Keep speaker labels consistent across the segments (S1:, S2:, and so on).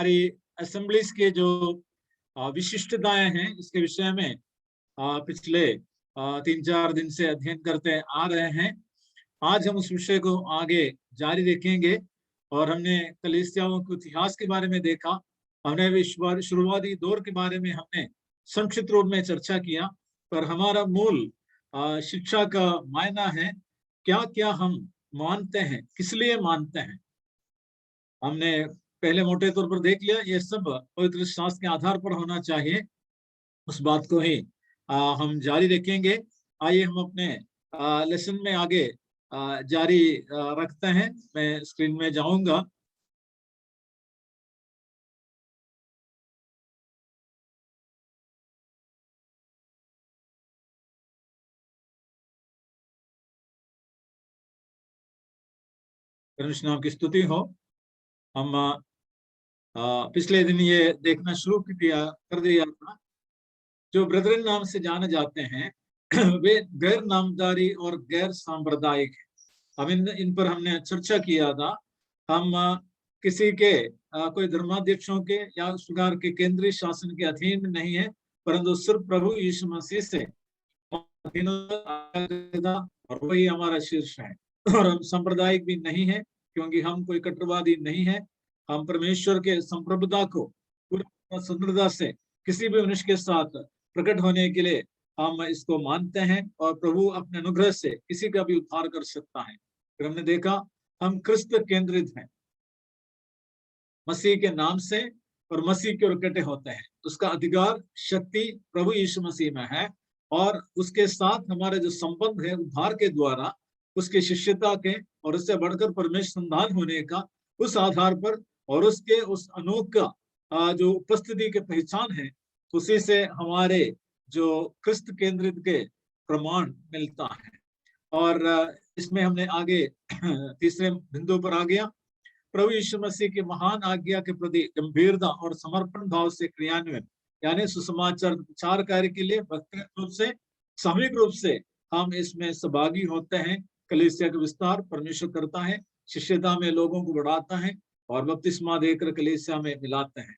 S1: हमारी असेंबलीज के जो विशिष्टताएं हैं इसके विषय में पिछले 3-4 दिन से अध्ययन करते आ रहे हैं। आज हम उस विषय को आगे जारी रखेंगे और हमने कलीसियाओं के इतिहास के बारे में देखा। हमने शुरुआती दौर के बारे में हमने संक्षिप्त रूप में चर्चा किया, पर हमारा मूल शिक्षा का मायना है क्या क्या हम मानते हैं, किस लिए मानते हैं। हमने पहले मोटे तौर पर देख लिया, ये सब पवित्र शास्त्र के आधार पर होना चाहिए। उस बात को ही हम जारी रखेंगे। आइए हम अपने लेसन में आगे जारी रखते हैं। मैं स्क्रीन में जाऊंगा। परमेश्वर नाम की स्तुति हो। हम पिछले दिन ये देखना शुरू कर दिया था, जो ब्रदरन नाम से जाने जाते हैं वे गैर नामदारी और गैर सांप्रदायिक है। अब इन पर हमने चर्चा किया था। हम किसी के कोई धर्माध्यक्षों के या उस प्रकार के केंद्रीय शासन के अधीन नहीं है, परंतु सिर्फ प्रभु यीशु मसीह से और वही हमारा शीर्ष है। और हम सांप्रदायिक भी नहीं है, क्योंकि हम कोई कट्टरवादी नहीं है। हम परमेश्वर के संप्रभुता को पूरी स्वतंत्रता से किसी भी मनुष्य के साथ प्रकट होने के लिए हम इसको मानते हैं, और प्रभु अपने अनुग्रह से किसी का भी उद्धार कर सकता है। फिर हमने देखा हम क्रिस्त केंद्रित हैं, मसीह के नाम से और मसीह के ओर इकट्ठे होते हैं। उसका अधिकार शक्ति प्रभु यीशु मसीह में है, और उसके साथ हमारे जो संबंध है उद्धार के द्वारा, उसकी शिष्यता के और उससे बढ़कर परमेश्वर संतान होने का, उस आधार पर और उसके उस अनोखा जो उपस्थिति के पहचान है, उसी से हमारे जो क्रिस्त केंद्रित के प्रमाण मिलता है। और इसमें हमने आगे तीसरे बिंदु पर आ गया, प्रभु यीशु मसीह की महान आज्ञा के प्रति गंभीरता और समर्पण भाव से क्रियान्वयन, यानी सुसमाचार प्रचार कार्य के लिए व्यक्तिगत रूप से, सामूहिक रूप से हम इसमें सहभागी होते हैं। कलीसिया का विस्तार परमेश्वर करता है, शिष्यता में लोगों को बढ़ाता है और बपतिस्मा देकर कलीसिया में मिलाते हैं।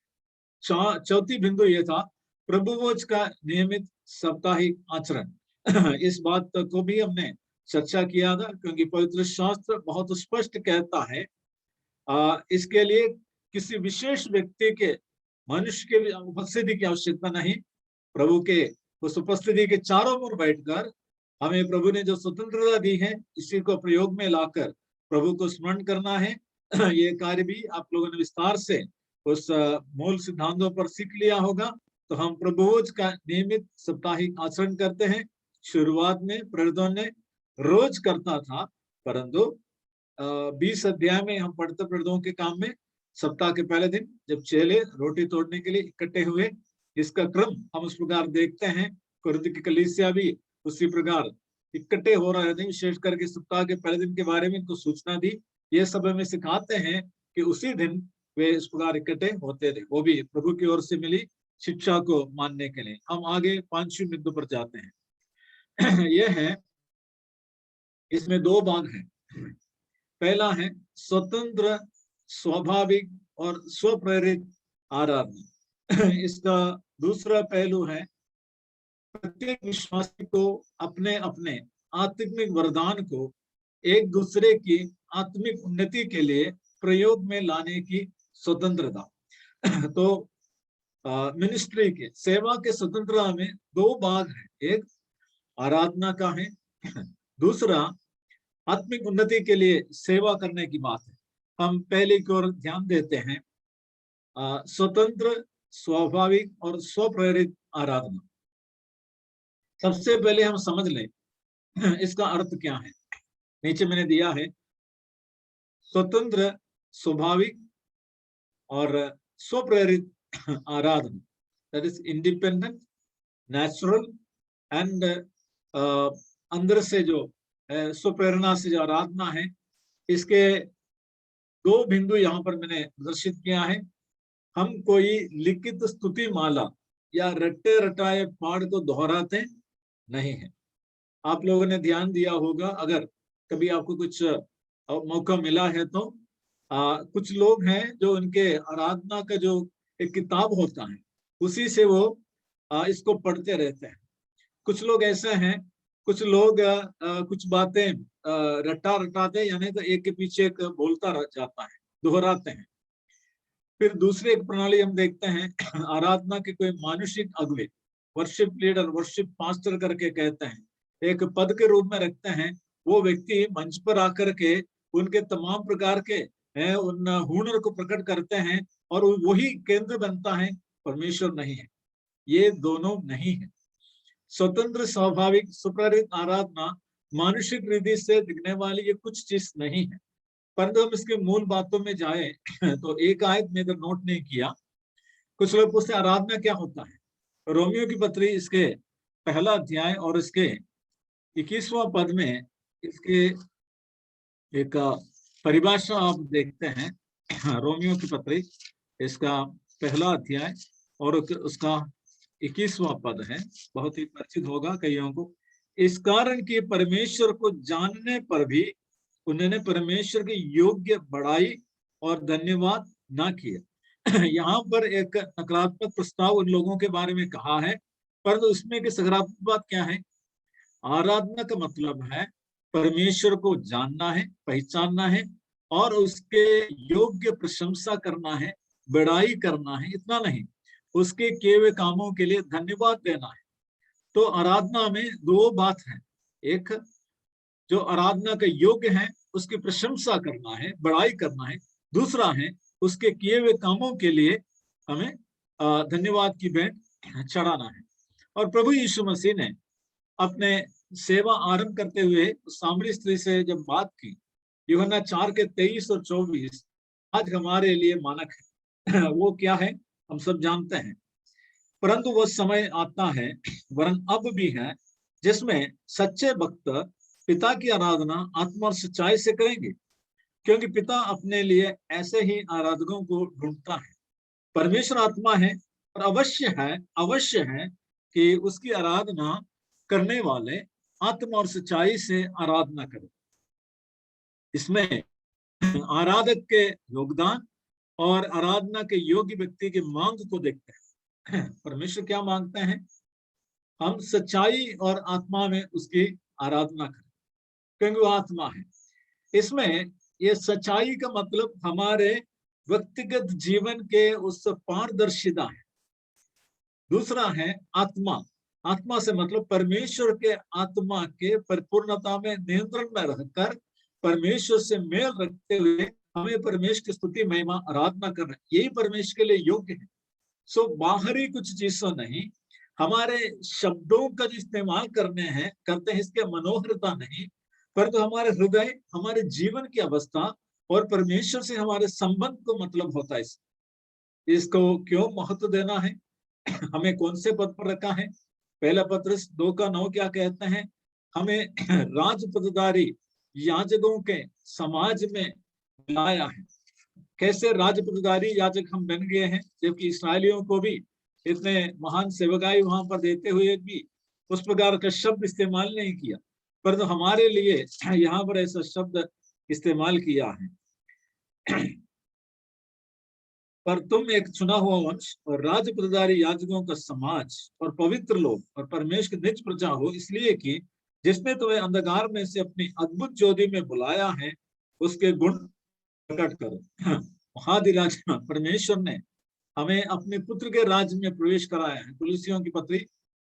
S1: चौथी बिंदु ये था प्रभुभोज का नियमित साप्ताहिक आचरण। इस बात को भी हमने चर्चा किया था, क्योंकि पवित्र शास्त्र बहुत स्पष्ट कहता है इसके लिए किसी विशेष व्यक्ति के, मनुष्य के उपस्थिति की आवश्यकता नहीं। प्रभु के उस उपस्थिति के चारों ओर बैठकर हमें प्रभु ने जो स्वतंत्रता दी है, इसी को प्रयोग में लाकर प्रभु को स्मरण करना है। ये कार्य भी आप लोगों ने विस्तार से उस मूल सिद्धांतों पर सीख लिया होगा। तो हम प्रभुभोज का नियमित साप्ताहिक आचरण करते हैं। शुरुआत में प्रेरितों ने रोज करता था, परंतु 20 अध्याय में हम पढ़ते प्रेरितों के काम में सप्ताह के पहले दिन जब चेले रोटी तोड़ने के लिए इकट्ठे हुए, इसका क्रम हम उस प्रकार देखते हैं। कुरिन्थ की कलीसिया भी उसी प्रकार इकट्ठे हो रहे थे, विशेष करके सप्ताह के पहले दिन के बारे में इनको सूचना दी। ये सब हमें सिखाते हैं कि उसी दिन वे इस प्रकार इकट्ठे होते थे, वो भी प्रभु की ओर से मिली शिक्षा को मानने के लिए। हम आगे 5वें बिंदु पर जाते हैं। यह है, इसमें 2 भाग हैं। पहला है स्वतंत्र, स्वाभाविक और स्वप्रेरित आराधना। इसका दूसरा पहलू है प्रत्येक विश्वासी को अपने अपने आत्मिक वरदान को एक दूसरे की आत्मिक उन्नति के लिए प्रयोग में लाने की स्वतंत्रता। तो मिनिस्ट्री के, सेवा के स्वतंत्रता में 2 भाग हैं। एक आराधना का है, दूसरा आत्मिक उन्नति के लिए सेवा करने की बात है। हम पहले की ओर ध्यान देते हैं, स्वतंत्र, स्वाभाविक और स्वप्रेरित आराधना। सबसे पहले हम समझ लें इसका अर्थ क्या है। नीचे मैंने दिया है स्वतंत्र, स्वाभाविक और स्वप्रेरित आराधना, that is independent, natural and अंदर से जो स्वप्रेरणा से जो आराधना है। इसके 2 बिंदु यहाँ पर मैंने प्रदर्शित किया है। हम कोई लिखित स्तुति माला या रट्टे रटाए पाठ को दोहराते नहीं है। आप लोगों ने ध्यान दिया होगा, अगर कभी आपको कुछ मौका मिला है तो कुछ लोग हैं जो उनके आराधना का जो एक किताब होता है उसी से वो इसको पढ़ते रहते हैं। कुछ लोग ऐसे हैं, कुछ लोग कुछ बातें रटा रटाते, यानी तो एक के पीछे एक बोलता रह जाता है, दोहराते हैं। फिर दूसरी एक प्रणाली हम देखते हैं आराधना के कोई मानुषिक अगुवे, वर्शिप लीडर, वर्शिप पास्टर करके कहते हैं, एक पद के रूप में रखते हैं। वो व्यक्ति मंच पर आकर के उनके तमाम प्रकार के उन हुनर को प्रकट करते हैं और वही केंद्र बनता है, परमेश्वर नहीं है। ये दोनों नहीं है। स्वतंत्र, स्वाभाविक, सुप्रेरित आराधना मानुषिक रीति से दिखने वाली ये कुछ चीज नहीं है। परंतु हम इसके मूल बातों में जाए तो एक आयत में अगर नोट नहीं किया, कुछ लोग पूछते आराधना क्या होता है। रोमियो की पत्री इसके पहला अध्याय और इसके 21वां पद में इसके एक परिभाषा आप देखते हैं। रोमियो की पत्री इसका पहला अध्याय और उसका 21वां पद है, बहुत ही परिचित होगा कईयों को। इस कारण कि परमेश्वर को जानने पर भी उन्होंने परमेश्वर के योग्य बढ़ाई और धन्यवाद ना किया। यहाँ पर एक नकारात्मक प्रस्ताव उन लोगों के बारे में कहा है, परंतु उसमें की सकारात्मक बात क्या है। आराधना का मतलब है परमेश्वर को जानना है, पहचानना है और उसके योग्य प्रशंसा करना है, बड़ाई करना है। इतना नहीं, उसके किए हुए कामों के लिए धन्यवाद देना है। तो आराधना में दो बात है, एक जो आराधना का योग्य है उसकी प्रशंसा करना है, बड़ाई करना है। दूसरा है उसके किए हुए कामों के लिए हमें धन्यवाद की भेंट चढ़ाना है। और प्रभु यीशु मसीह ने अपने सेवा आरंभ करते हुए सामरी स्त्री से जब बात की, यूहन्ना 4 के 23 और 24 आज हमारे लिए मानक है। वो क्या है हम सब जानते हैं। परंतु वह समय आता है, वरन अब भी है, जिसमें सच्चे भक्त पिता की आराधना आत्मा और सच्चाई से करेंगे, क्योंकि पिता अपने लिए ऐसे ही आराधकों को ढूंढता है। परमेश्वर आत्मा है और अवश्य है कि उसकी आराधना करने वाले आत्मा और सच्चाई से आराधना करें। इसमें आराधक के योगदान और आराधना के योग्य व्यक्ति की मांग को देखते हैं। परमेश्वर क्या मांगते हैं, हम सच्चाई और आत्मा में उसकी आराधना करें, क्योंकि वो आत्मा है। इसमें ये सच्चाई का मतलब हमारे व्यक्तिगत जीवन के उस पारदर्शिता है। दूसरा है आत्मा। आत्मा से मतलब परमेश्वर के आत्मा के परिपूर्णता में नियंत्रण में रहकर परमेश्वर से मेल रखते हुए हमें परमेश्वर की स्तुति, महिमा, आराधना करना, यही परमेश्वर के लिए योग्य है। सो बाहरी कुछ चीजों नहीं, हमारे शब्दों का जो इस्तेमाल करते हैं इसके मनोहरता नहीं, परंतु हमारे हृदय, हमारे जीवन की अवस्था और परमेश्वर से हमारे संबंध को मतलब होता है। इसको क्यों महत्व देना है, हमें कौन से पद पर रखा है। पहला पत्रस 2:9 क्या कहते हैं, हमें राजपदधारी याजकों के समाज में लाया है। कैसे राजपदधारी याजक हम बन गए हैं, जबकि इसराइलियों को भी इतने महान सेवकाई वहां पर देते हुए भी उस प्रकार का शब्द इस्तेमाल नहीं किया, परंतु हमारे लिए यहाँ पर ऐसा शब्द इस्तेमाल किया है। पर तुम एक चुना हुआ वंश और राजप्रदारी याजकों का समाज और पवित्र लोग और परमेश्वर की निज प्रजा हो, इसलिए कि जिसने तुम्हें अंधकार में से अपनी अद्भुत ज्योति में बुलाया है उसके गुण प्रकट करो। महाधिराजा परमेश्वर ने हमें अपने पुत्र के राज्य में प्रवेश कराया है। तुलसियों की पत्री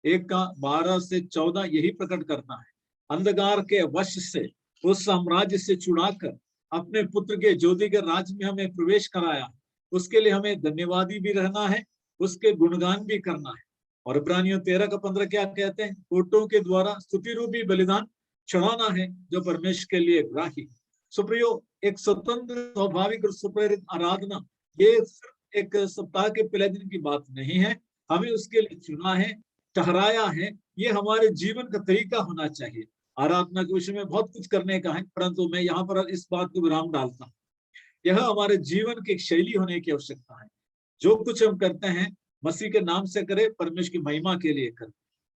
S1: 1:12 से 14 यही प्रकट करता है। अंधकार के वश से, उस साम्राज्य से छुड़ाकर अपने पुत्र के ज्योति के राज्य में हमें प्रवेश कराया। उसके लिए हमें धन्यवादी भी रहना है, उसके गुणगान भी करना है। और इब्रानियों 13:15 क्या कहते हैं, कोटों के द्वारा स्तुति रूपी बलिदान चढ़ाना है जो परमेश्वर के लिए ग्राही। सुप्रियो, एक स्वतंत्र, स्वाभाविक और सुप्रेरित आराधना ये सिर्फ एक सप्ताह के पहले दिन की बात नहीं है, हमें उसके लिए चुना है, ठहराया है। ये हमारे जीवन का तरीका होना चाहिए। आराधना के विषय में बहुत कुछ करने का है, परंतु मैं यहाँ पर इस बात को विराम डालता हूँ। यह हमारे जीवन की एक शैली होने की आवश्यकता है। जो कुछ हम करते हैं मसीह के नाम से करें, परमेश्वर की महिमा के लिए करें,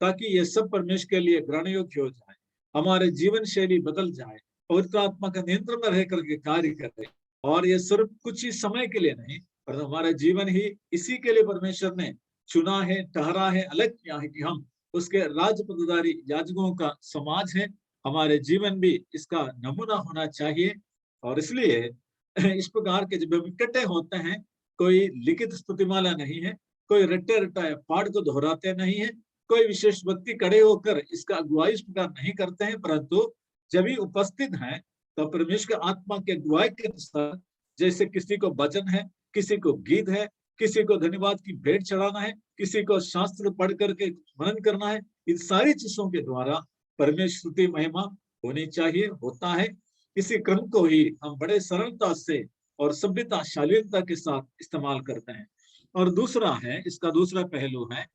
S1: ताकि ये सब परमेश्वर के लिए ग्रहण योग्य हो जाए, हमारे जीवन शैली बदल जाए, पवित्र आत्मा का नियंत्रण में रह करके कार्य करें। और ये सिर्फ कुछ ही समय के लिए नहीं, पर हमारा जीवन ही इसी के लिए परमेश्वर ने चुना है, ठहरा है, अलग किया है कि हम उसके राजपदधारी याजकों का समाज है। हमारे जीवन भी इसका नमूना होना चाहिए। और इसलिए इस प्रकार के जब इकट्ठे होते हैं, कोई लिखित स्तुतिमाला नहीं है, कोई रट्टे रटाए पाठ को दोहराते नहीं है, कोई विशेष व्यक्ति खड़े होकर इसका अगुवाई इस प्रकार नहीं करते हैं, परंतु जब भी उपस्थित हैं तो परमेश्वर के आत्मा के अगुवाई के अनुसार, जैसे किसी को वचन है, किसी को गीत है, किसी को धन्यवाद की भेंट चढ़ाना है, किसी को शास्त्र पढ़ करके मनन करना है, इन सारी चीजों के द्वारा परमेश्वर स्तुति महिमा होनी चाहिए, होता है। इसी क्रम को ही हम बड़े सरलता से और सभ्यता शालीनता के साथ इस्तेमाल करते हैं। और दूसरा है, इसका दूसरा पहलू है,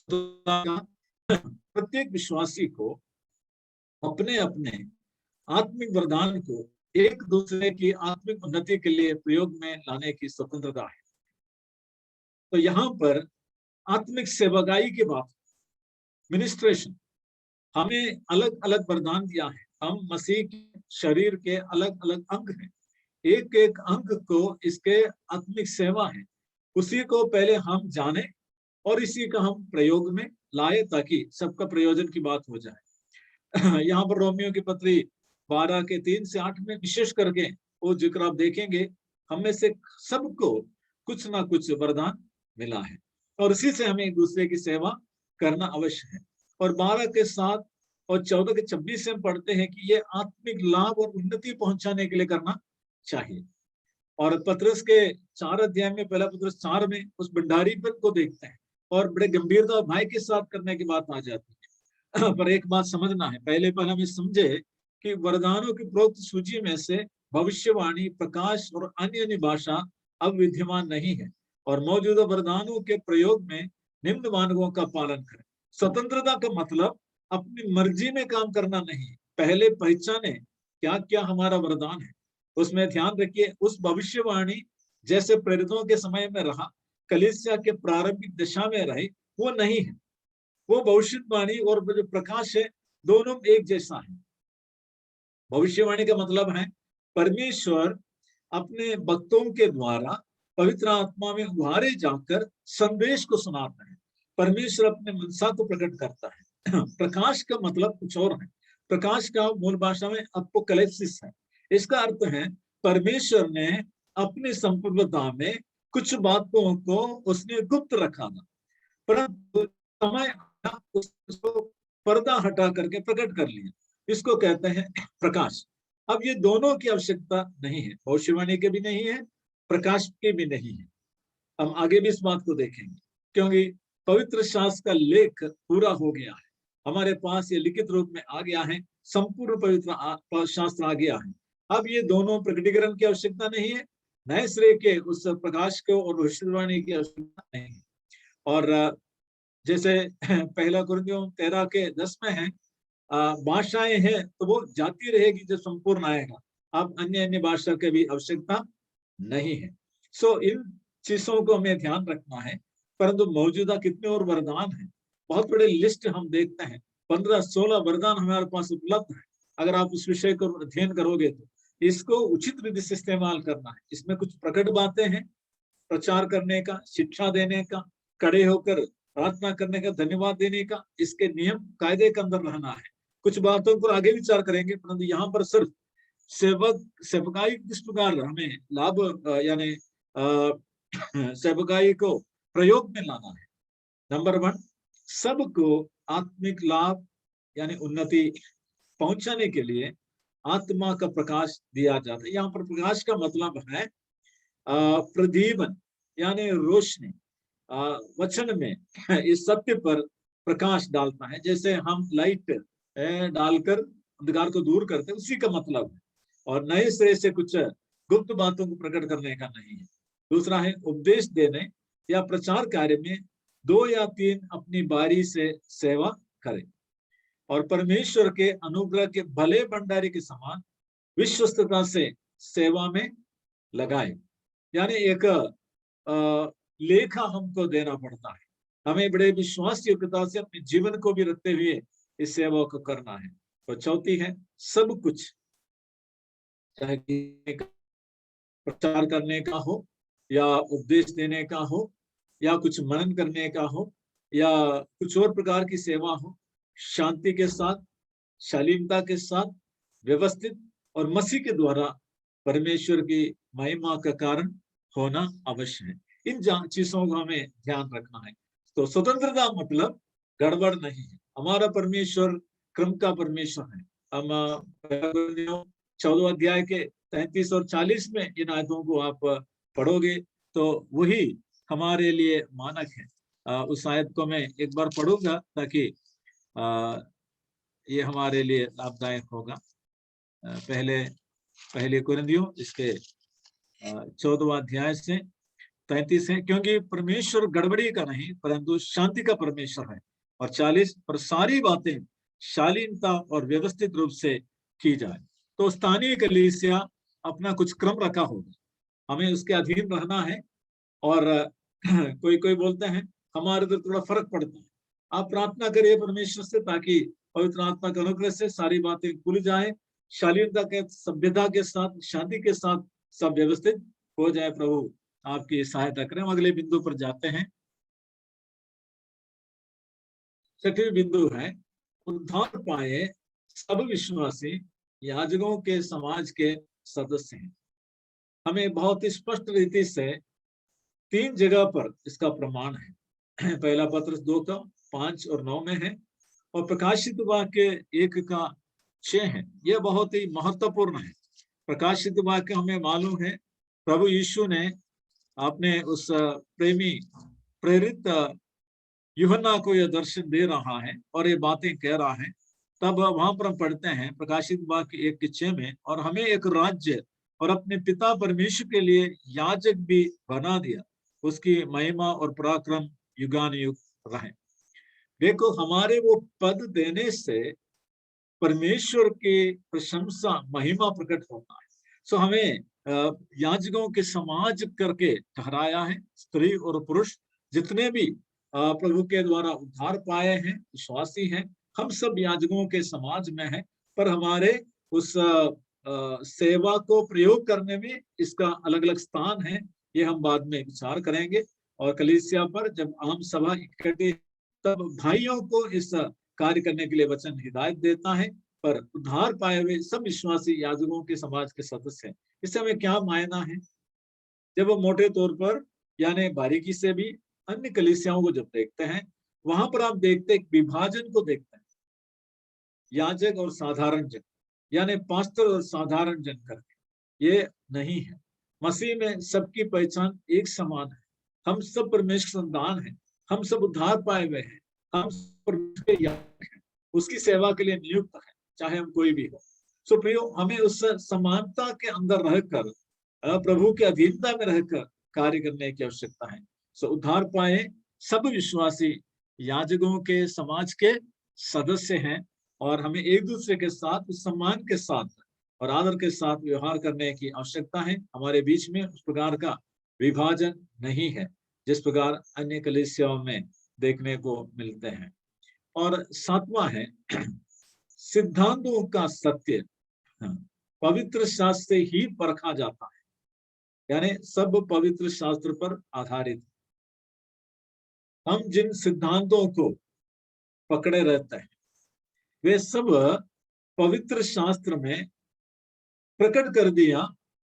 S1: प्रत्येक विश्वासी को अपने अपने आत्मिक वरदान को एक दूसरे की आत्मिक उन्नति के लिए प्रयोग में लाने की स्वतंत्रता है। तो यहाँ पर आत्मिक सेवकाई की बात, मिनिस्ट्रेशन, हमें अलग अलग वरदान दिया है। हम मसीह के शरीर के अलग अलग अंग हैं, एक एक अंग को इसके आत्मिक सेवा है, उसी को पहले हम जाने और इसी का हम प्रयोग में लाए ताकि सबका प्रयोजन की बात हो जाए। यहाँ पर रोमियो की पत्री 12 के 3 से 8 में विशेष करके वो जिक्र आप देखेंगे, हम में से सबको कुछ ना कुछ वरदान मिला है और इसी से हमें एक दूसरे की सेवा करना अवश्य है। और 12 के 7 और 14 के 26 से हम पढ़ते हैं कि ये आत्मिक लाभ और उन्नति पहुंचाने के लिए करना चाहिए। और पतरस के 4 अध्याय में, पहला पतरस 4 में उस भंडारीपन को देखते हैं और बड़े गंभीरता और भय के साथ करने की बात आ जाती है। पर एक बात समझना है, पहले हम समझे कि वरदानों की प्रोक्त सूची में से भविष्यवाणी, प्रकाश और अन्य अन्य भाषा अब विद्यमान नहीं है और मौजूदा वरदानों के प्रयोग में निम्न मानकों का पालन करें। स्वतंत्रता का मतलब अपनी मर्जी में काम करना नहीं, पहले पहचाने क्या क्या हमारा वरदान है, उसमें ध्यान रखिए उस भविष्यवाणी जैसे प्रेरितों के समय में रहा, कलीसिया के प्रारंभिक दशा में रहे, वो नहीं है। वो भविष्यवाणी और जो प्रकाश है दोनों एक जैसा है। भविष्यवाणी का मतलब है परमेश्वर अपने भक्तों के द्वारा पवित्र आत्मा में उभारे जाकर संदेश को सुनाता है, परमेश्वर अपने मनसा को प्रकट करता है। प्रकाश का मतलब कुछ और है, प्रकाश का मूल भाषा में अपोकलिप्सिस है। इसका अर्थ है परमेश्वर ने अपनी संपूर्णता में कुछ बातों को उसने गुप्त रखा था, परंतु समय उसको पर्दा हटा करके प्रकट कर लिया, इसको कहते हैं प्रकाश। अब ये दोनों की आवश्यकता नहीं है, भविष्यवाणी के भी नहीं है, प्रकाश के भी नहीं है। हम आगे भी इस बात को देखेंगे क्योंकि पवित्र शास्त्र का लेख पूरा हो गया है, हमारे पास ये लिखित रूप में आ गया है, संपूर्ण पवित्र शास्त्र आ गया है। अब ये दोनों प्रकटीकरण की आवश्यकता नहीं है, नए सिरे के उस प्रकाश को और भविष्यवाणी की आवश्यकता नहीं है। और जैसे पहला कुरिन्थियों 13 के 10 में है, भाषाएं हैं तो वो जाती रहेगी जब संपूर्ण आएगा, अब अन्य अन्य भाषा की भी आवश्यकता नहीं है। सो इन चीजों को हमें ध्यान रखना है। परंतु मौजूदा कितने और वरदान हैं, बहुत बड़े लिस्ट हम देखते हैं, 15-16 वरदान हमारे पास उपलब्ध है। अगर आप उस विषय को अध्ययन करोगे तो इसको उचित रीति से इस्तेमाल करना है। इसमें कुछ प्रकट बातें हैं, प्रचार करने का, शिक्षा देने का, खड़े होकर प्रार्थना करने का, धन्यवाद देने का, इसके नियम कायदे के अंदर रहना है। कुछ बातों पर आगे विचार करेंगे, परंतु यहाँ पर सिर्फ सेवकाई किस प्रकार हमें लाभ यानी सेवकाई को प्रयोग में लाना है। नंबर 1, सबको आत्मिक लाभ यानी उन्नति पहुंचाने के लिए आत्मा का प्रकाश दिया जाता है। यहाँ पर प्रकाश का मतलब है प्रदीपन यानी रोशनी, वचन में इस सत्य पर प्रकाश डालता है, जैसे हम लाइट डालकर अंधकार को दूर करते हैं, उसी का मतलब है। और नए सिरे से कुछ गुप्त बातों को प्रकट करने का नहीं है। दूसरा है उपदेश देने या प्रचार कार्य में 2 या 3 अपनी बारी से सेवा करें और परमेश्वर के अनुग्रह के भले भंडारी के समान विश्वस्तता से सेवा में लगाए। यानी एक लेखा हमको देना पड़ता है, हमें बड़े विश्वास योग्यता से अपने जीवन को भी रखते हुए इस सेवा को करना है। तो चौथी है सब कुछ, चाहे प्रचार करने का हो, या उपदेश देने का हो, या कुछ मनन करने का हो, या कुछ और प्रकार की सेवा हो, शांति के साथ, शालीनता के साथ, व्यवस्थित और मसीह के द्वारा परमेश्वर की महिमा का कारण होना अवश्य है। इन चीजों को हमें ध्यान रखना है। तो स्वतंत्रता मतलब गड़बड़ नहीं है। हमारा परमेश्वर क्रम का परमेश्वर है। हम 14 अध्याय के 33 और 40 में इन आयतों को आप पढ़ोगे तो वही हमारे लिए मानक है। उस आयत को मैं एक बार पढ़ूंगा ताकि ये हमारे लिए लाभदायक होगा। पहले कुरिन्थियों इसके 14वां अध्याय से 33 है, क्योंकि परमेश्वर गड़बड़ी का नहीं परंतु शांति का परमेश्वर है। और 40 पर सारी बातें शालीनता और व्यवस्थित रूप से की जाए। तो स्थानीय कलीसिया अपना कुछ क्रम रखा होगा, हमें उसके अधीन रहना है। और कोई कोई बोलते हैं हमारे तो थोड़ा फर्क पड़ता है। आप प्रार्थना करिए परमेश्वर से ताकि पवित्र आत्मा के अनुग्रह से सारी बातें खुल जाए, शालीनता के, सभ्यता के साथ, शांति के साथ सब व्यवस्थित हो जाए। प्रभु आपकी सहायता करें। हम अगले बिंदु पर जाते हैं। 6वां बिंदु है उद्धार पाए सब विश्वासी याजकों के समाज के सदस्य हैं। हमें बहुत ही स्पष्ट रीति से 3 जगह पर इसका प्रमाण है। पहला पत्रस 2 का 5 और 9 में है, और प्रकाशित वाक्य 1 का 6 है। यह बहुत ही महत्वपूर्ण है। प्रकाशित वाक्य हमें मालूम है प्रभु यीशु ने अपने उस प्रेमी प्रेरित यूहन्ना को यह दर्शन दे रहा है और ये बातें कह रहा है। तब वहां पर हम पढ़ते हैं प्रकाशित वाक्य 1 के 6 में, और हमें एक राज्य और अपने पिता परमेश्वर के लिए याजक भी बना दिया, उसकी महिमा और पराक्रम युगानुयुग रहे। देखो, हमारे वो पद देने से परमेश्वर की प्रशंसा महिमा प्रकट होता है। सो हमें याजकों के समाज करके ठहराया है। स्त्री और पुरुष जितने भी प्रभु के द्वारा उद्धार पाए हैं, विश्वासी हैं, हम सब याजकों के समाज में हैं। पर हमारे उस सेवा को प्रयोग करने में इसका अलग अलग स्थान है। ये हम बाद में विचार करेंगे। और कलीसिया पर जब आम सभा इकट्ठी, तब भाइयों को इस कार्य करने के लिए वचन हिदायत देता है। पर उद्धार पाए हुए सब विश्वासी याजकों के समाज के सदस्य हैं। इससे हमें क्या मायना है? जब वो मोटे तौर पर यानी बारीकी से भी अन्य कलीसियाओं को जब देखते हैं, वहां पर आप देखते हैं विभाजन को देखते हैं, याजक और साधारण जन, यानी पास्टर और साधारण जन करके। ये नहीं है। मसीह में सबकी पहचान एक समान है। हम सब परमेश्वर संतान हैं, हम सब उद्धार पाए हुए हैं, हम सब परमेश्वर के याजक हैं, उसकी सेवा के लिए नियुक्त है, चाहे हम कोई भी हो। सो प्रियो, हमें उस समानता के अंदर रहकर, प्रभु के अधीनता में रहकर कार्य करने की आवश्यकता है। सो उद्धार पाए सब विश्वासी याजकों के समाज के सदस्य हैं, और हमें एक दूसरे के साथ सम्मान के साथ और आदर के साथ व्यवहार करने की आवश्यकता है। हमारे बीच में उस प्रकार का विभाजन नहीं है जिस प्रकार अन्य कलीसियाओं में देखने को मिलते हैं। और 7वां है सिद्धांतों का सत्य पवित्र शास्त्र से ही परखा जाता है, यानी सब पवित्र शास्त्र पर आधारित। हम जिन सिद्धांतों को पकड़े रहते हैं वे सब पवित्र शास्त्र में प्रकट कर दिया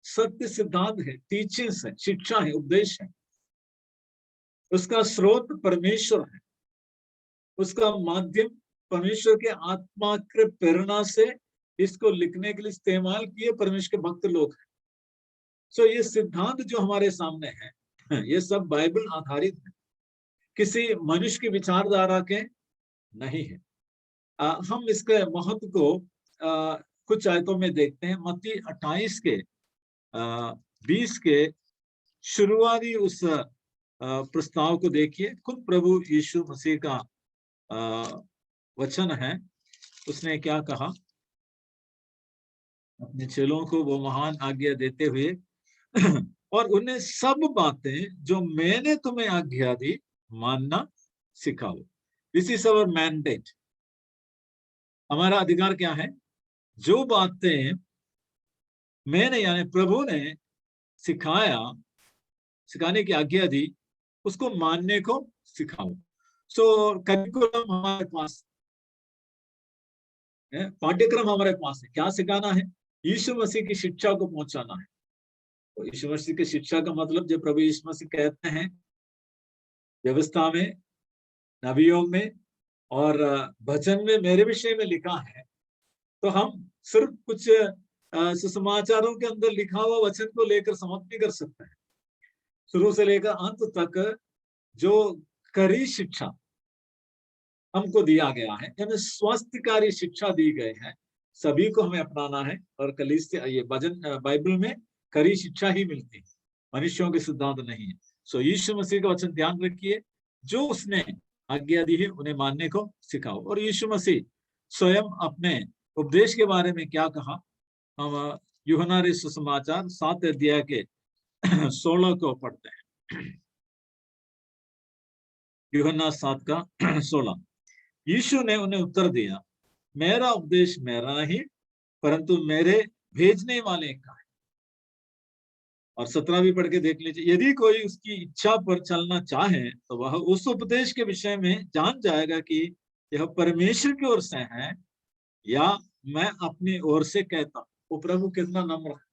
S1: सत्य सिद्धांत है, टीचिंग्स है, शिक्षा है, उपदेश है। उसका स्रोत परमेश्वर है, उसका माध्यम परमेश्वर के आत्मा के प्रेरणा से इसको लिखने के लिए इस्तेमाल किए परमेश्वर के भक्त लोग हैं। सो ये सिद्धांत जो हमारे सामने है, ये सब बाइबल आधारित है, किसी मनुष्य की विचारधारा के नहीं है। हम इसके महत्व को कुछ आयतों में देखते हैं। मत्ती 28 के 20 के शुरुआती उस प्रस्ताव को देखिए। खुद प्रभु यीशु मसीह का वचन है। उसने क्या कहा अपने चेलों को? वो महान आज्ञा देते हुए और उन्हें सब बातें जो मैंने तुम्हें आज्ञा दी मानना सिखाओ। This is our mandate. हमारा अधिकार क्या है? जो बातें मैंने यानी प्रभु ने सिखाया, सिखाने की आज्ञा दी, उसको मानने को सिखाओ। सो करिकुलम हमारे पास है, पाठ्यक्रम हमारे पास है। क्या सिखाना है? यीशु मसीह की शिक्षा को पहुंचाना है। तो यीशु मसीह की शिक्षा का मतलब, जब प्रभु यीशु मसीह कहते हैं व्यवस्था में, नबियों में और वचन में मेरे विषय में लिखा है, तो हम सिर्फ कुछ सुसमाचारों के अंदर लिखा हुआ वचन को लेकर समाप्त नहीं कर सकते हैं। शुरू से लेकर अंत तक जो कड़ी शिक्षा हमको दिया गया है, यानी स्वास्थ्यकारी शिक्षा दी गई है, सभी को हमें अपनाना है। और कलीसिया, ये वचन बाइबल में कड़ी शिक्षा ही मिलती है, मनुष्यों के सिद्धांत नहीं है। सो यीशु मसीह का वचन ध्यान रखिए, जो उसने आज्ञा दी है उन्हें मानने को सिखाओ। और यीशु मसीह स्वयं अपने उपदेश के बारे में क्या कहा, हम यूहन्ना सुसमाचार 7 अध्याय के 16 को पढ़ते हैं। यूहन्ना 7 का 16। यीशु ने उन्हें उत्तर दिया, मेरा उपदेश मेरा नहीं, परंतु मेरे भेजने वाले का है। और 17 भी पढ़ के देख लीजिए, यदि कोई उसकी इच्छा पर चलना चाहे तो वह उस उपदेश के विषय में जान जाएगा कि यह परमेश्वर की ओर से है या मैं अपनी ओर से कहता हूं। वो प्रभु कितना नम्र है।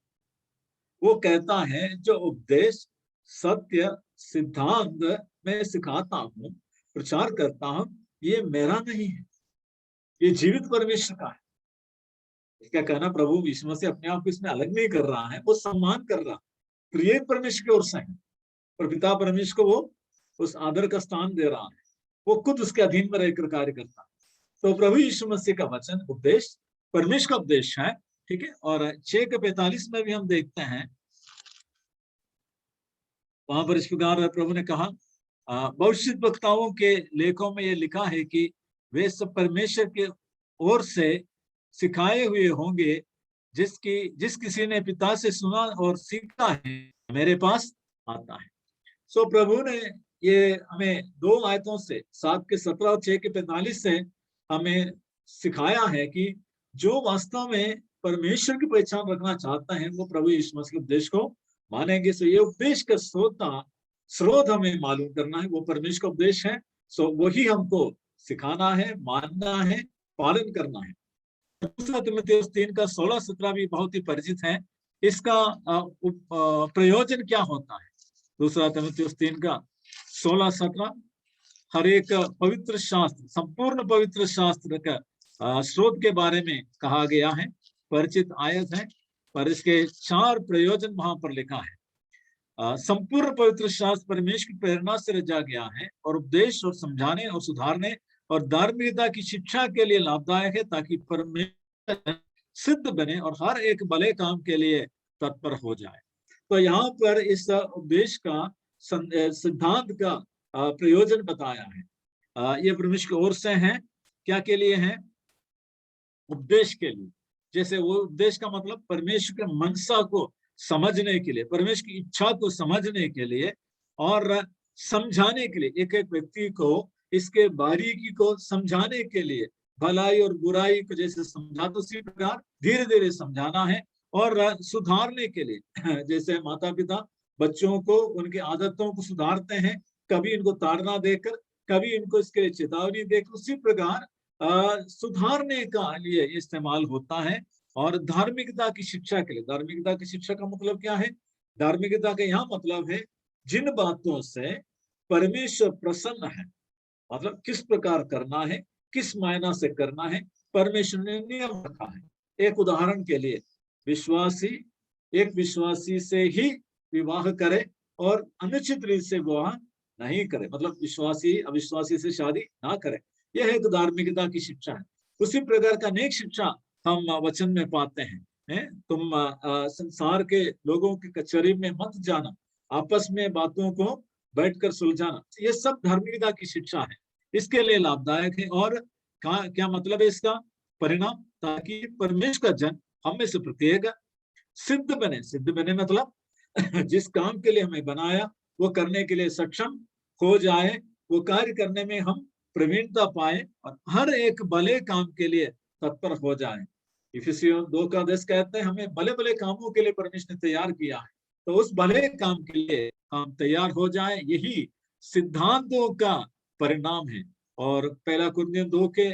S1: वो कहता है जो उपदेश सत्य सिद्धांत मैं सिखाता हूँ, प्रचार करता हूँ, ये मेरा नहीं है, ये जीवित परमेश्वर का है। इसका कहना, प्रभु यीशु मसीह अपने आप को इसमें अलग नहीं कर रहा है, वो सम्मान कर रहा है, प्रिय परमेश्वर की ओर से है। और पिता परमेश्वर को वो उस आदर का स्थान दे रहा है, वो खुद उसके अधीन में रहकर कार्य करता है। तो प्रभु यीशु मसीह का वचन उपदेश परमेश्वर का उपदेश है, ठीक है। और 6:45 में भी हम देखते हैं, वहां पर इस प्रकार प्रभु ने कहा, भविष्य वक्ताओं के लेखों में यह लिखा है कि वे सब परमेश्वर के ओर से सिखाए हुए होंगे, जिस किसी ने पिता से सुना और सीखा है मेरे पास आता है। सो प्रभु ने ये हमें 2 आयतों से 7 के 17 और 6 के 45 से हमें सिखाया है कि जो वास्तव में परमेश्वर की पहचान रखना चाहता है वो प्रभु यीशु मसीह के उपदेश को मानेंगे। सो ये उपदेश का स्रोत हमें मालूम करना है, वो परमेश्वर का उपदेश है। सो वही हमको सिखाना है, मानना है, पालन करना है। दूसरा तीमुथियुस 3 का 16-17 भी बहुत ही परिचित है। इसका प्रयोजन क्या होता है? दूसरा तीमुथियुस 3 का 16-17 हर एक पवित्र शास्त्र, संपूर्ण पवित्र शास्त्र का स्रोत के बारे में कहा गया है, परिचित आयत है, पर इसके 4 प्रयोजन वहां पर लिखा है। संपूर्ण पवित्र शास्त्र परमेश्वर की प्रेरणा से रचा गया है और उपदेश और समझाने और सुधारने और धार्मिकता की शिक्षा के लिए लाभदायक है, ताकि परमेश्वर सिद्ध बने और हर एक भले काम के लिए तत्पर हो जाए। तो यहाँ पर इस उपदेश का सिद्धांत का प्रयोजन बताया है। ये परमेश्वर की ओर से है, क्या के लिए है? उपदेश के लिए। जैसे वो उपदेश का मतलब परमेश्वर के मनसा को समझने के लिए, परमेश्वर की इच्छा को समझने के लिए और समझाने के लिए, एक एक व्यक्ति को इसके बारीकी को समझाने के लिए, भलाई और बुराई को जैसे समझा तो उसी प्रकार धीरे धीरे समझाना है और सुधारने के लिए। जैसे माता पिता बच्चों को उनकी आदतों को सुधारते हैं, कभी इनको ताड़ना देकर, कभी इनको इसके लिए चेतावनी देकर, उसी प्रकार सुधारने का लिए इस्तेमाल होता है। और धार्मिकता की शिक्षा के लिए, धार्मिकता की शिक्षा का मतलब क्या है? धार्मिकता का यहाँ मतलब है जिन बातों से परमेश्वर प्रसन्न है, मतलब किस प्रकार करना है, किस मायना से करना है, परमेश्वर ने नियम रखा है। एक उदाहरण के लिए, विश्वासी एक विश्वासी से ही विवाह करे और अनुचित रीत से विवाह नहीं करे, मतलब विश्वासी अविश्वासी से शादी ना करे। यह एक धार्मिकता की शिक्षा है। उसी प्रकार का अनेक शिक्षा हम वचन में पाते हैं। तुम संसार के लोगों की कचहरी में मत जाना, आपस में बातों को बैठकर सुलझाना, ये सब धार्मिकता की शिक्षा है, इसके लिए लाभदायक है। और क्या मतलब है इसका परिणाम? ताकि परमेश्वर का जन हम में से प्रत्येक सिद्ध बने। सिद्ध बने मतलब जिस काम के लिए हमें बनाया वो करने के लिए सक्षम हो जाए, वो कार्य करने में हम प्रवीणता पाए और हर एक भले काम के लिए तत्पर हो जाए। इफिसियों 2:10 कहते हैं हमें भले भले कामों के लिए परमेश्वर ने तैयार किया है। तो उस भले काम के लिए हम तैयार हो जाएं, यही सिद्धांतों का परिणाम है। और पहला कुरिन्थियों 2 के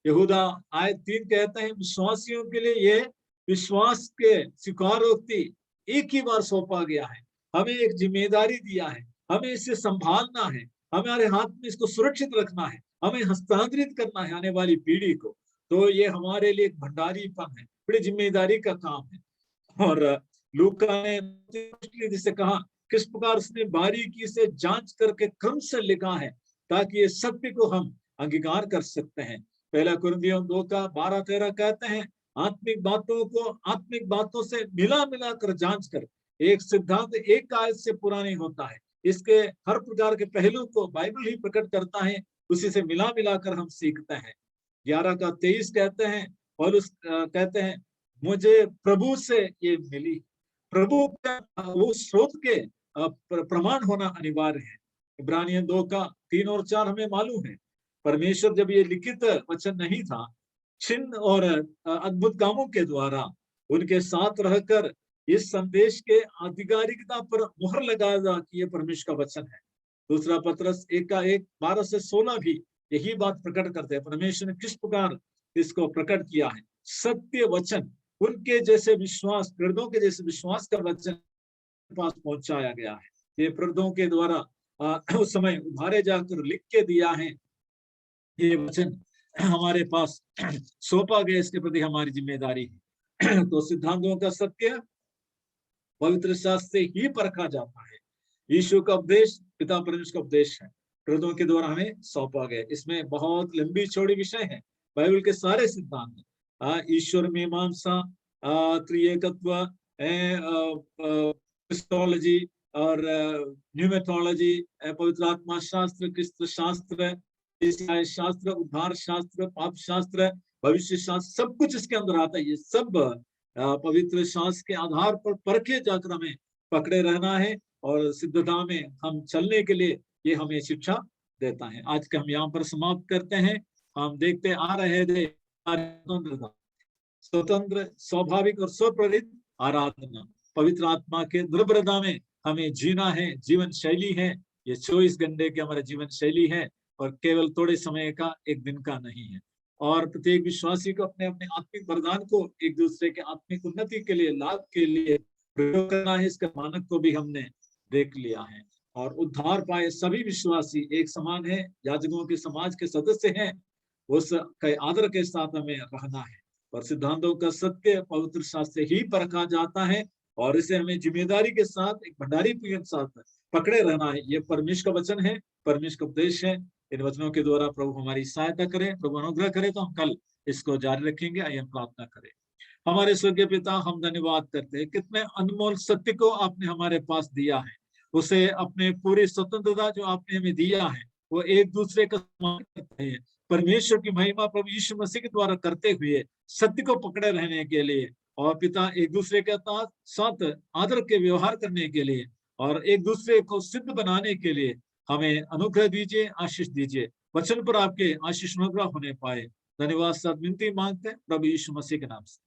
S1: यहूदा आयत 3 कहते हैं, विश्वासियों के लिए ये विश्वास के स्वीकारोक्ति एक ही बार सौंपा गया है। हमें एक जिम्मेदारी दिया है, हमें इसे संभालना है, हमारे हाथ में इसको सुरक्षित रखना है, हमें हस्तांतरित करना है आने वाली पीढ़ी को। तो ये हमारे लिए एक भंडारीपन है, बड़ी जिम्मेदारी का काम है। और लूका ने जिसे कहा किस प्रकार उसने बारीकी से जांच करके क्रम से लिखा है, ताकि ये सत्य को हम अंगीकार कर सकते हैं। पहला कुरिन्थियों 2 का 12-13 कहते हैं, आत्मिक बातों को आत्मिक बातों से मिला मिला कर जांच कर। एक सिद्धांत एक आयत से पूरा नहीं होता है, इसके हर प्रकार के पहलू को बाइबल ही प्रकट करता है, उसी से मिला मिला कर हम सीखते हैं। 11 का 23 कहते हैं, और उस कहते हैं, मुझे प्रभु से ये मिली। प्रभु का वो स्रोत के प्रमाण होना अनिवार्य है। इब्रानियन 2 का 3 और 4 हमें मालूम है, परमेश्वर जब ये लिखित वचन नहीं था, चिन्ह और अद्भुत कामों के द्वारा उनके साथ रहकर इस संदेश के आधिकारिकता पर मुहर लगाया कि ये परमेश्वर का वचन है। दूसरा पत्रस 1 का 1 12 से 16 भी यही बात प्रकट करते हैं, परमेश्वर ने किस प्रकार इसको प्रकट किया है। सत्य वचन उनके जैसे विश्वास, प्रेरितों के जैसे विश्वास का वचन पास पहुंचाया गया है। ये प्रेरितों के द्वारा उस समय उभारे जाकर लिख के दिया है, ये वचन हमारे पास सौंपा गया, इसके प्रति हमारी जिम्मेदारी है। तो सिद्धांतों का सत्य पवित्र शास्त्र से ही परखा जाता है। यीशु का उपदेश पिता परमेश्वर का उपदेश है, प्रेरितों के द्वारा हमें सौंपा गया। इसमें बहुत लंबी चौड़ी विषय है, बाइबल के सारे सिद्धांत, ईश्वर मीमांसा, त्रिएकत्व, क्रिस्टोलॉजी और न्यूमेथोलॉजी, पवित्र आत्मा शास्त्र, क्रिस्त शास्त्र, शास्त्र, उद्धार शास्त्र, पाप शास्त्र, भविष्य शास्त्र, सब कुछ इसके अंदर आता है। ये सब पवित्र शास्त्र के आधार पर परखे जाकर हमें पकड़े रहना है, और सिद्धता में हम चलने के लिए ये हमें शिक्षा देता है। आज के हम यहाँ पर समाप्त करते हैं। हम देखते आ रहे थे स्वतंत्र, स्वाभाविक और स्वप्रेरित आराधना, पवित्र आत्मा के निर्भरता में हमें जीना है, जीवन शैली है। ये 24 घंटे की हमारे जीवन शैली है, और केवल थोड़े समय का, एक दिन का नहीं है। और प्रत्येक विश्वासी को अपने अपने आत्मिक वरदान को एक दूसरे के आत्मिक उन्नति के लिए, लाभ के लिए प्रयोग करना है। इसका मानक को भी हमने देख लिया है। और उद्धार पाए सभी विश्वासी एक समान है, याजकों के समाज के सदस्य हैं, उस आदर के साथ हमें रहना है। और सिद्धांतों का सत्य पवित्र शास्त्र ही परखा जाता है, और इसे हमें जिम्मेदारी के साथ, एक भंडारी के साथ पकड़े रहना है। ये परमेश्वर का वचन है, परमेश्वर का उपदेश है। इन वचनों के द्वारा प्रभु हमारी सहायता करे, प्रभु अनुग्रह करे। तो हम कल इसको जारी रखेंगे। आइए हम प्रार्थना करें। हमारे स्वर्गीय पिता, हम धन्यवाद करते हैं, कितने अनमोल सत्य को आपने हमारे पास दिया है। उसे अपने पूरी स्वतंत्रता जो आपने हमें दिया है, वो एक दूसरे का सम्मान करते हैं, परमेश्वर की महिमा प्रभु यीशु मसीह के द्वारा करते हुए सत्य को पकड़े रहने के लिए, और पिता एक दूसरे के साथ आदर के व्यवहार करने के लिए, और एक दूसरे को सिद्ध बनाने के लिए हमें अनुग्रह दीजिए, आशीष दीजिए। वचन पर आपके आशीष अनुग्रह होने पाए। धन्यवाद साथ विनती मांगते हैं प्रभु यीशु मसीह के नाम से।